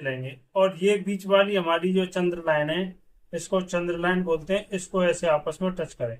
लेंगे और ये बीच वाली हमारी जो चंद्र लाइन है, इसको चंद्र लाइन बोलते हैं। इसको ऐसे आपस में टच करें।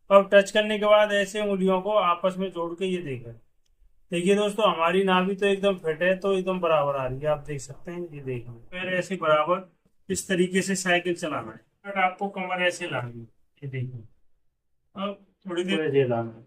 अब टच करने के बाद ऐसे उंगलियों को आपस में जोड़ के ये देखें। देखिए दोस्तों, हमारी नाभि तो एकदम फिट है, तो एकदम बराबर आ रही है, आप देख सकते हैं। ये देखिए, फिर ऐसे बराबर इस तरीके से साइकिल चलाना है। बट आपको कमर ऐसे लानी है। ये देखिए, अब थोड़ी देर ऐसे लाना है।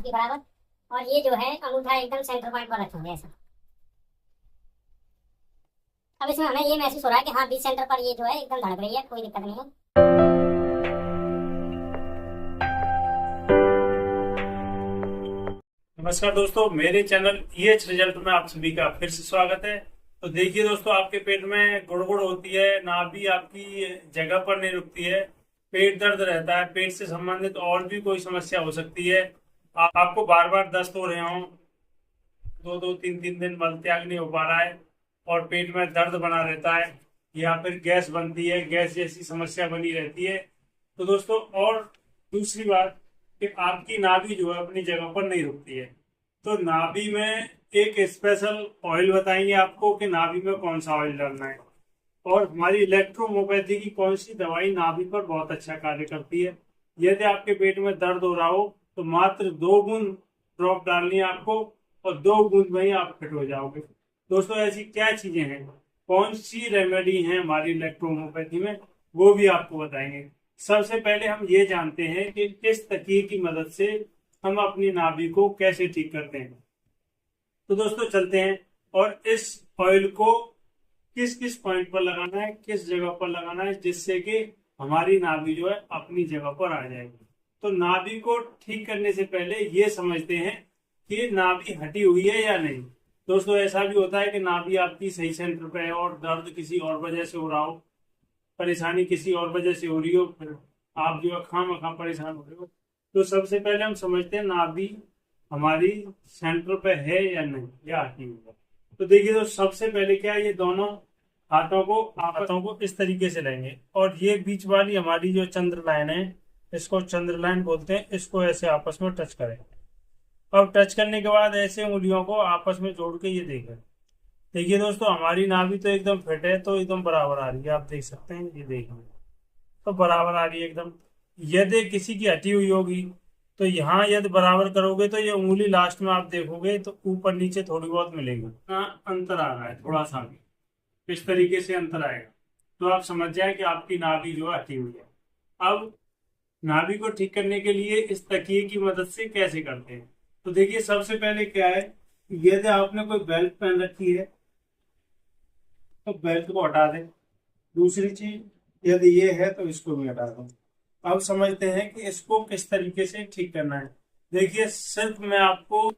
के बराबर। और ये जो है अंगूठा एकदम सेंटर पॉइंट पर रखेंगे ऐसा। अब इसमें हमें ये महसूस हो रहा है कि हाँ बीच सेंटर पर ये जो है एकदम धड़क रही है, कोई दिक्कत नहीं है। नमस्कार दोस्तों, मेरे चैनल ईएच रिजल्ट में आप सभी का फिर से स्वागत है। तो देखिए दोस्तों, आपके पेट में गुड़गुड़ होती है, नाभि आपकी जगह पर नहीं रुकती है, पेट दर्द रहता है, पेट से संबंधित और भी कोई समस्या हो सकती है, आपको बार बार दस्त हो रहे हो, दो दो तीन तीन दिन मल त्याग नहीं हो पा रहा है और पेट में दर्द बना रहता है, या फिर गैस बनती है, गैस जैसी समस्या बनी रहती है। तो दोस्तों, और दूसरी बात कि आपकी नाभि जो है अपनी जगह पर नहीं रुकती है। तो नाभि में एक स्पेशल ऑयल बताएंगे आपको कि नाभि में कौन सा ऑयल डालना है, और हमारी इलेक्ट्रोहोम्योपैथी की कौन सी दवाई नाभि पर बहुत अच्छा कार्य करती है। यदि आपके पेट में दर्द हो रहा हो तो मात्र 2 बूंद ड्रॉप डालनी है आपको, और 2 बूंद में ही आप फिट हो जाओगे। दोस्तों, ऐसी क्या चीजें हैं, कौन सी रेमेडी है हमारी इलेक्ट्रोहोम्योपैथी में, वो भी आपको बताएंगे। सबसे पहले हम ये जानते हैं कि किस तकिए की मदद से हम अपनी नाभि को कैसे ठीक करते हैं। तो दोस्तों चलते हैं, और इस ऑयल को किस किस पॉइंट पर लगाना है, किस जगह पर लगाना है, जिससे कि हमारी नाभि जो है अपनी जगह पर आ जाएगी। तो नाभि को ठीक करने से पहले ये समझते हैं कि नाभि हटी हुई है या नहीं। दोस्तों, ऐसा भी होता है कि नाभि आपकी सही सेंटर पे है और दर्द किसी और वजह से हो रहा हो, परेशानी किसी और वजह से हो रही हो, फिर आप जो है खामखा परेशान हो रहे हो। तो सबसे पहले हम समझते हैं नाभि हमारी सेंटर पे है या नहीं, या हटी हुई है। तो देखिए, तो सबसे पहले क्या है, ये दोनों हाथों को इस तरीके से लेंगे और ये बीच वाली हमारी जो चंद्र लाइन है, इसको चंद्र लाइन बोलते हैं। इसको ऐसे आपस में टच करें। अब टच करने के बाद ऐसे उंगलियों को आपस में जोड़ के ये देखें। देखिए दोस्तों, हमारी नाभि तो एकदम फिट है, तो एकदम बराबर आ रही है, आप देख सकते हैं। ये देखिए, तो बराबर आ रही है एकदम। यदि किसी की हटी हुई होगी तो यहाँ यदि बराबर करोगे तो ये उंगली लास्ट में आप देखोगे तो ऊपर नीचे थोड़ी बहुत मिलेगी। हाँ, अंतर आ रहा है थोड़ा सा भी, इस तरीके से अंतर आएगा, तो आप समझ जाए कि आपकी नाभि जो है हटी हुई है। अब नाभि को ठीक करने के लिए इस तकिए की मदद से कैसे करते हैं। तो देखिए, सबसे पहले क्या है, यदि आपने कोई बेल्ट पहन रखी है तो बेल्ट को हटा दें। दूसरी चीज, यदि ये है तो इसको भी हटा दो। अब समझते हैं कि इसको किस तरीके से ठीक करना है। देखिए, सिर्फ मैं आपको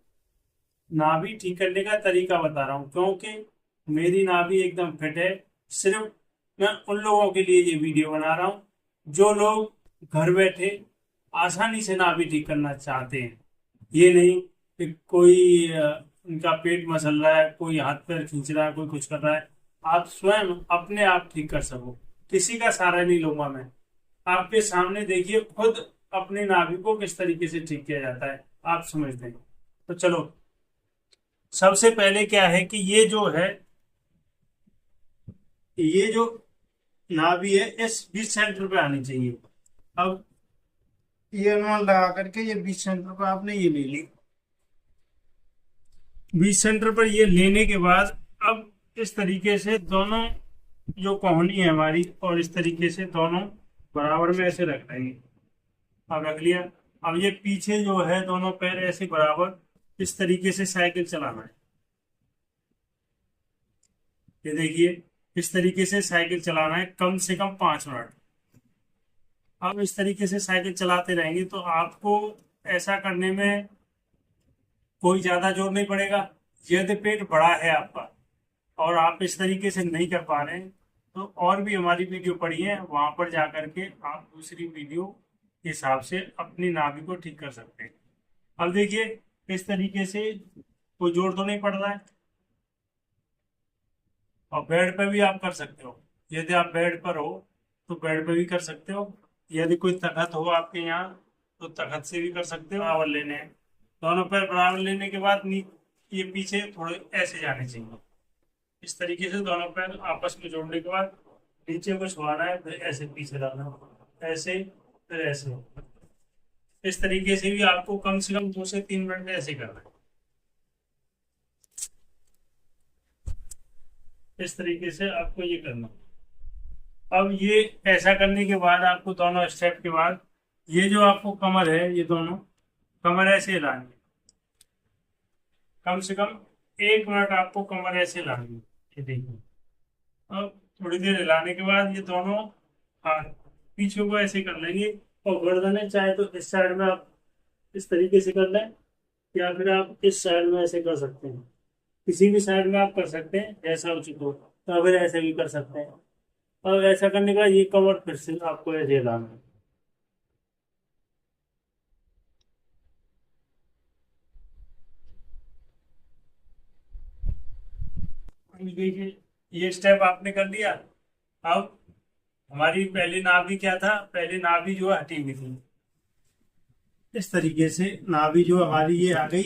नाभि ठीक करने का तरीका बता रहा हूँ, क्योंकि मेरी नाभि एकदम फिट है। सिर्फ मैं उन लोगों के लिए ये वीडियो बना रहा हूँ जो लोग घर बैठे आसानी से नाभि ठीक करना चाहते हैं। ये नहीं कि कोई उनका पेट मसल रहा है, कोई हाथ पैर खींच रहा है, कोई कुछ कर रहा है। आप स्वयं अपने आप ठीक कर सको, किसी का सहारा नहीं लूंगा मैं। आपके सामने देखिए, खुद अपनी नाभि को किस तरीके से ठीक किया जाता है, आप समझ लेंगे। तो चलो, सबसे पहले क्या है कि ये जो नाभि है इस बीच सेंटर पे आनी चाहिए। अब ये अनुमान लगा करके ये बीच सेंटर पर आपने ये ले ली। बीच सेंटर पर ये लेने के बाद अब इस तरीके से दोनों जो कोहनी है हमारी, और इस तरीके से दोनों बराबर में ऐसे रख देंगे। अब रख लिया। अब ये पीछे जो है दोनों पैर ऐसे बराबर इस तरीके से साइकिल चलाना है। ये देखिए, इस तरीके से साइकिल चलाना है कम से कम 5 मिनट। अब इस तरीके से साइकिल चलाते रहेंगे तो आपको ऐसा करने में कोई ज्यादा जोर नहीं पड़ेगा। यदि पेट बड़ा है आपका और आप इस तरीके से नहीं कर पा रहे हैं, तो और भी हमारी वीडियो पड़ी है, वहां पर जा करके आप दूसरी वीडियो के हिसाब से अपनी नाभि को ठीक कर सकते हैं। अब देखिए, इस तरीके से कोई जोर तो नहीं पड़ रहा है। और बेड पे भी आप कर सकते हो, यदि आप बेड पर हो तो बेड पे भी कर सकते हो। यदि कोई तखत हो आपके यहाँ तो तखत से भी कर सकते हो। बराबर लेने हैं, दोनों पैर बराबर लेने के बाद ये पीछे थोड़े ऐसे जाने चाहिए। इस तरीके से दोनों पैर आपस में जोड़ने के बाद नीचे को छुआना है, फिर ऐसे पीछे डालना, ऐसे फिर ऐसे। इस तरीके से भी आपको कम से कम 2 से 3 मिनट में ऐसे करना है। इस तरीके से आपको ये करना। अब ये ऐसा करने के बाद आपको दोनों स्टेप के बाद ये जो आपको कमर है, ये दोनों कमर ऐसे हिलानी है। कम से कम 1 मिनट आपको कमर ऐसे हिलानी है। ये देखिए, अब थोड़ी देर हिलाने के बाद ये दोनों हाथ पीछे को ऐसे कर लेंगे, और गर्दन है चाहे तो इस साइड में आप इस तरीके से कर लें, या फिर आप इस साइड में ऐसे कर सकते हैं। किसी भी साइड में आप कर सकते हैं, जैसा उचित हो। तो फिर ऐसे भी कर सकते हैं। और ऐसा करने के बाद ये कमर फिर से आपको ऐसे हिलाना है। देखिए, ये स्टेप आपने कर लिया। अब हमारी पहली नाभि क्या था, पहली नाभि जो है हटी हुई थी। इस तरीके से नाभि जो हमारी ये आ गई।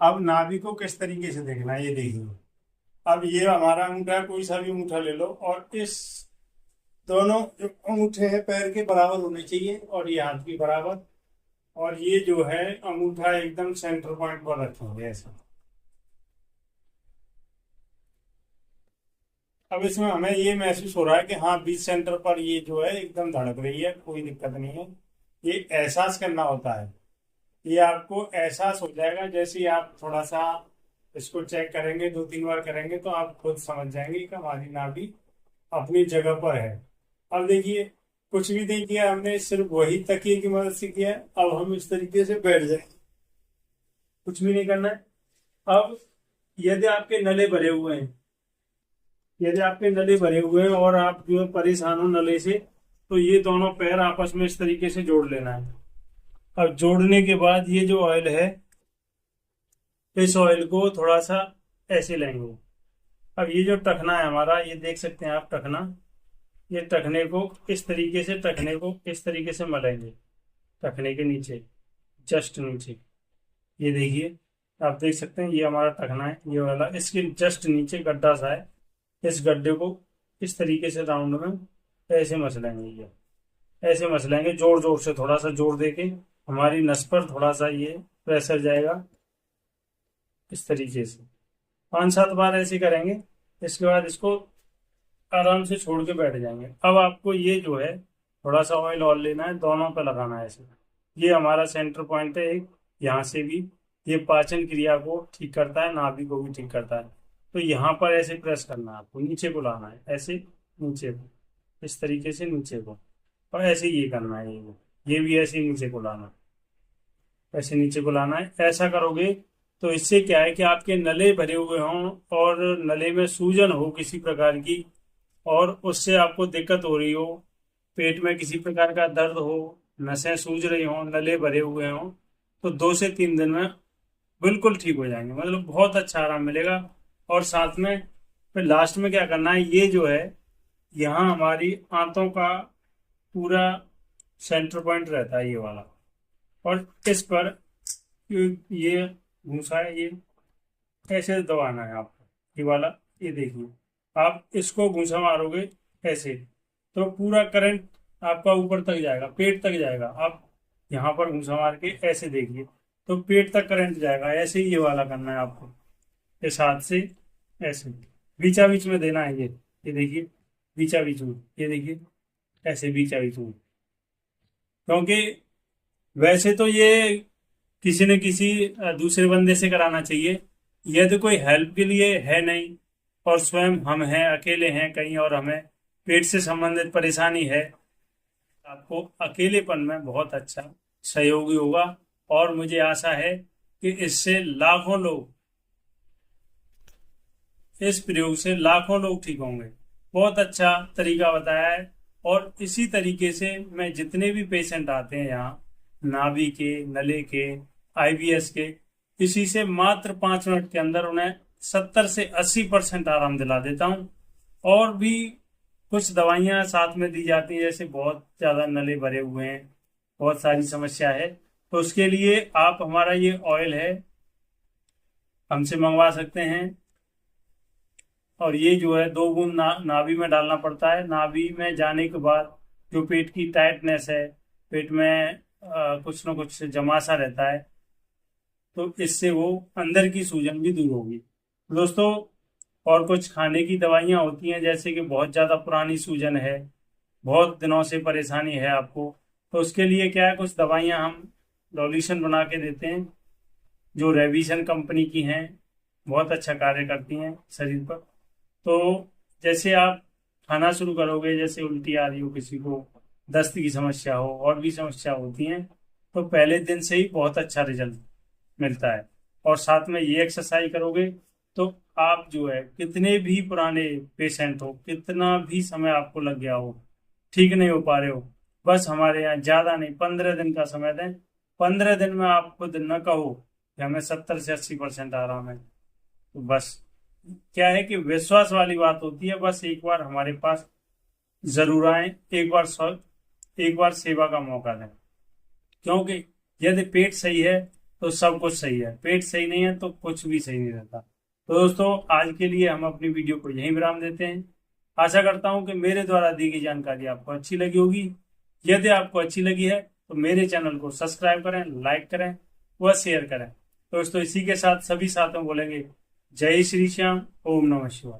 अब नाभि को किस तरीके से देखना है, ये देखिए। अब ये हमारा अंगूठा, कोई सा भी अंगूठा ले लो, और इस दोनों जो अंगूठे हैं पैर के बराबर होने चाहिए, और ये हाथ भी बराबर। और ये जो है अंगूठा एकदम सेंटर पॉइंट पर रखेंगे ऐसा। अब इसमें हमें ये महसूस हो रहा है कि हाँ, बीच सेंटर पर ये जो है एकदम धड़क रही है, कोई दिक्कत नहीं है। ये एहसास करना होता है। ये आपको एहसास हो जाएगा जैसे ही आप थोड़ा सा इसको चेक करेंगे, 2-3 बार करेंगे, तो आप खुद समझ जाएंगे कि हमारी नाभि अपनी जगह पर है। अब देखिए, कुछ भी नहीं किया हमने, सिर्फ वही तकिए की मदद से किया है। अब हम इस तरीके से बैठ जाएंगे, कुछ भी नहीं करना है। अब यदि आपके नले भरे हुए हैं, यदि आपके नले भरे हुए हैं और आप जो है परेशान हो नले से, तो ये दोनों पैर आपस में इस तरीके से जोड़ लेना है। अब जोड़ने के बाद ये जो ऑयल है, इस ऑयल को थोड़ा सा ऐसे लेंगे। अब ये जो टखना है हमारा, ये देख सकते हैं आप टखना, ये टखने को इस तरीके से, टखने को इस तरीके से मलेंगे। टखने के नीचे, जस्ट नीचे, ये देखिए, आप देख सकते हैं ये हमारा टखना है, ये वाला। इसके जस्ट नीचे गड्ढा सा है, इस गड्ढे को इस तरीके से राउंड में ऐसे मसलेंगे। ये ऐसे मसलेंगे, जोर जोर से, थोड़ा सा जोर देके हमारी नस पर थोड़ा सा ये प्रेशर जाएगा। इस तरीके से 5-7 बार ऐसे करेंगे। इसके बाद इसको आराम से छोड़ के बैठ जाएंगे। अब आपको ये जो है थोड़ा सा ऑयल और लेना है, दोनों पे लगाना है ऐसे। ये हमारा सेंटर पॉइंट है एक, यहाँ से भी ये पाचन क्रिया को ठीक करता है, नाभि को भी ठीक करता है। तो यहाँ पर ऐसे प्रेस करना है, आपको नीचे को लाना है, ऐसे नीचे को, इस तरीके से नीचे को, और ऐसे ये करना है। ये भी ऐसे नीचे को लाना, ऐसे नीचे को लाना है। ऐसा करोगे तो इससे क्या है कि आपके नले भरे हुए हों और नले में सूजन हो किसी प्रकार की, और उससे आपको दिक्कत हो रही हो, पेट में किसी प्रकार का दर्द हो, नसें सूज रही हों, नले भरे हुए हों, तो 2 से 3 दिन में बिल्कुल ठीक हो जाएंगे। मतलब बहुत अच्छा आराम मिलेगा। और साथ में फिर लास्ट में क्या करना है, ये जो है यहाँ हमारी आंतों का पूरा सेंटर पॉइंट रहता है, ये वाला, और इस पर ये भूसा है, ये ऐसे दबाना है आपको, ये वाला। ये देखिए, आप इसको घूसा मारोगे ऐसे, तो पूरा करंट आपका ऊपर तक जाएगा, पेट तक जाएगा। आप यहाँ पर घूसा मार के ऐसे देखिए, तो पेट तक करंट जाएगा। ऐसे ही ये वाला करना है आपको, इस हाथ से ऐसे बीचा बीच में देना है। ये देखिए, बीचा बीच में, ये देखिए ऐसे बीचा बीच में। क्योंकि वैसे तो ये किसी न किसी दूसरे बंदे से कराना चाहिए, यह तो कोई हेल्प के लिए है नहीं, और स्वयं हम हैं, अकेले हैं कहीं, और हमें पेट से संबंधित परेशानी है, आपको अकेलेपन में बहुत अच्छा सहयोगी होगा। और मुझे आशा है कि इससे लाखों लोग, इस प्रयोग से लाखों लोग ठीक होंगे। बहुत अच्छा तरीका बताया है। और इसी तरीके से मैं जितने भी पेशेंट आते हैं यहाँ, नाभि के, नले के, IBS के, इसी से मात्र 5 मिनट के अंदर उन्हें 70 से 80% आराम दिला देता हूँ। और भी कुछ दवाइयाँ साथ में दी जाती हैं, जैसे बहुत ज़्यादा नले भरे हुए हैं बहुत सारी समस्या है। तो उसके लिए आप हमारा ये ऑयल है हमसे मंगवा सकते हैं। और ये जो है 2 बूंद नाभि में डालना पड़ता है। नाभि में जाने के बाद जो पेट की टाइटनेस है, पेट में कुछ ना कुछ जमा सा रहता है, तो इससे वो अंदर की सूजन भी दूर होगी। दोस्तों, और कुछ खाने की दवाइयाँ होती हैं, जैसे कि बहुत ज़्यादा पुरानी सूजन है, बहुत दिनों से परेशानी है आपको, तो उसके लिए क्या है, कुछ दवाइयाँ हम सॉल्यूशन बना के देते हैं जो रेविशन कंपनी की हैं, बहुत अच्छा कार्य करती हैं शरीर पर। तो जैसे आप खाना शुरू करोगे, जैसे उल्टी आ रही हो, किसी को दस्त की समस्या हो, और भी समस्या होती हैं, तो पहले दिन से ही बहुत अच्छा रिजल्ट मिलता है। और साथ में ये एक्सरसाइज करोगे तो आप जो है, कितने भी पुराने पेशेंट हो, कितना भी समय आपको लग गया हो, ठीक नहीं हो पा रहे हो, बस हमारे यहाँ ज़्यादा नहीं 15 दिन का समय दें। 15 दिन में आप खुद न कहो कि हमें 70 से 80% आराम है, तो बस क्या है कि विश्वास वाली बात होती है। बस एक बार हमारे पास जरूर आए, एक बार सेवा का मौका दें, क्योंकि यदि पेट सही है तो सब कुछ सही है, पेट सही नहीं है तो कुछ भी सही नहीं रहता। तो दोस्तों, आज के लिए हम अपनी वीडियो को यहीं विराम देते हैं। आशा करता हूं कि मेरे द्वारा दी गई जानकारी आपको अच्छी लगी होगी। यदि आपको अच्छी लगी है तो मेरे चैनल को सब्सक्राइब करें, लाइक करें व शेयर करें। दोस्तों, इसी के साथ सभी साथियों बोलेंगे जय श्री श्याम, ओम नमः शिवाय।